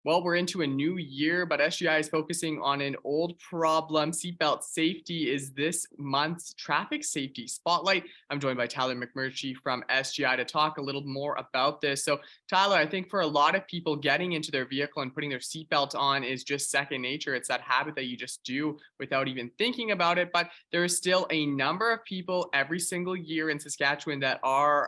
Well, we're into a new year, but SGI is focusing on an old problem. Seatbelt safety is this month's traffic safety spotlight. I'm joined by Tyler McMurtry from SGI to talk a little more about this. So, Tyler, I think for a lot of people, getting into their vehicle and putting their seatbelt on is just second nature. It's that habit that you just do without even thinking about it. But there is still a number of people every single year in Saskatchewan that are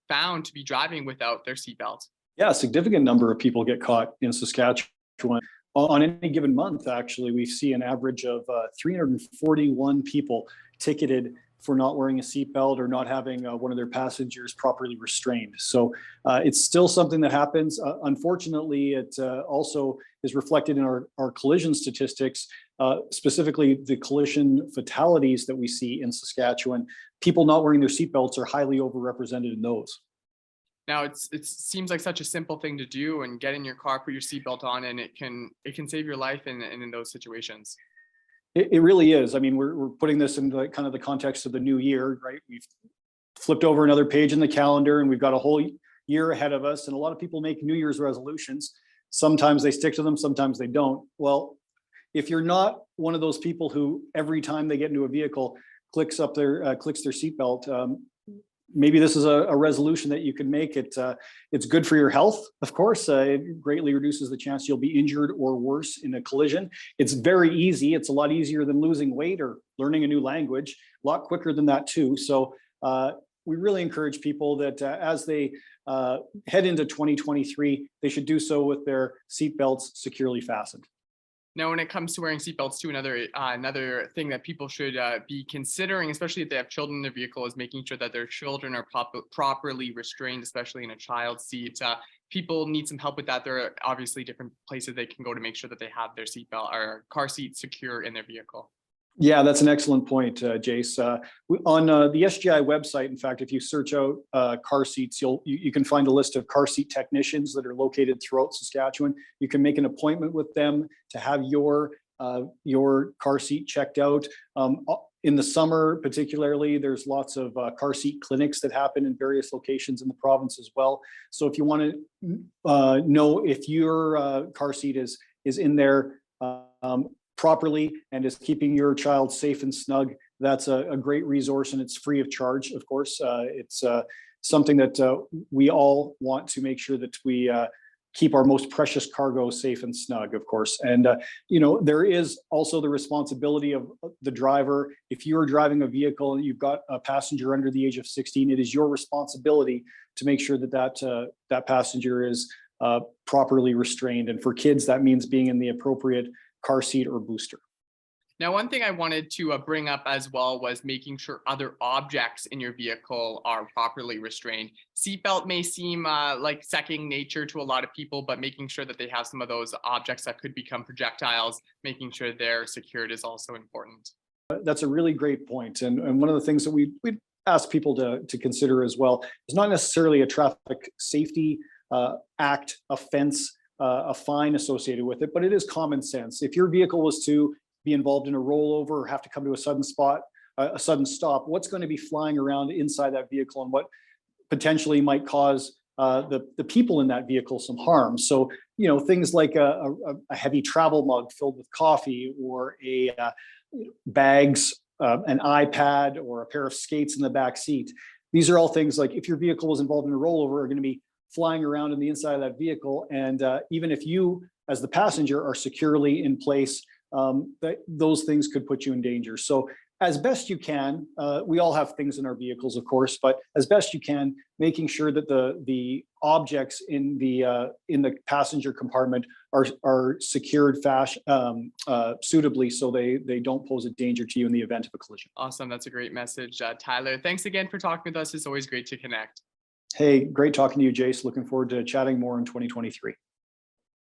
found to be driving without their seatbelt. Yeah, a significant number of people get caught in Saskatchewan. On any given month, actually, we see an average of 341 people ticketed for not wearing a seatbelt or not having one of their passengers properly restrained. So it's still something that happens. Unfortunately, it also is reflected in our collision statistics, specifically the collision fatalities that we see in Saskatchewan. People not wearing their seatbelts are highly overrepresented in those. Now it seems like such a simple thing to do, and get in your car, put your seatbelt on, and it can save your life in those situations. It really is. I mean, we're putting this in the kind of the context of the new year, right? We've flipped over another page in the calendar, and we've got a whole year ahead of us. And a lot of people make New Year's resolutions. Sometimes they stick to them, sometimes they don't. Well, if you're not one of those people who every time they get into a vehicle clicks their seatbelt, maybe this is a resolution that you can make. It's good for your health, of course. It greatly reduces the chance you'll be injured or worse in a collision. It's very easy. It's a lot easier than losing weight or learning a new language, a lot quicker than that too. So we really encourage people that as they head into 2023, they should do so with their seatbelts securely fastened. Now, when it comes to wearing seatbelts too, another thing that people should be considering, especially if they have children in their vehicle, is making sure that their children are properly restrained, especially in a child seat. People need some help with that. There are obviously different places they can go to make sure that they have their seatbelt or car seat secure in their vehicle. Yeah, that's an excellent point, Jace. On the SGI website, in fact, if you search out car seats, you can find a list of car seat technicians that are located throughout Saskatchewan. You can make an appointment with them to have your car seat checked out. In the summer, particularly, there's lots of car seat clinics that happen in various locations in the province as well. So if you want to know if your car seat is in there properly and is keeping your child safe and snug, that's a great resource, and it's free of charge, of course. It's something that we all want to make sure that we keep our most precious cargo safe and snug, of course. And there is also the responsibility of the driver. If you're driving a vehicle and you've got a passenger under the age of 16, it is your responsibility to make sure that passenger is properly restrained. And for kids, that means being in the appropriate car seat or booster. Now, one thing I wanted to bring up as well was making sure other objects in your vehicle are properly restrained. Seatbelt may seem like second nature to a lot of people, but making sure that they have some of those objects that could become projectiles, making sure they're secured is also important. That's a really great point. And one of the things that we ask people to consider as well is not necessarily a traffic safety act, offense, a fine associated with it, but it is common sense. If your vehicle was to be involved in a rollover or have to come to a sudden stop, what's going to be flying around inside that vehicle and what potentially might cause the people in that vehicle some harm? So, things like a heavy travel mug filled with coffee, or bags, an iPad, or a pair of skates in the back seat. These are all things like, if your vehicle was involved in a rollover, are going to be flying around in the inside of that vehicle. And even if you, as the passenger, are securely in place, those things could put you in danger. So as best you can, we all have things in our vehicles, of course, but as best you can, making sure that the objects in the passenger compartment are secured suitably, so they don't pose a danger to you in the event of a collision. Awesome. That's a great message, Tyler. Thanks again for talking with us. It's always great to connect. Hey, great talking to you, Jace. Looking forward to chatting more in 2023.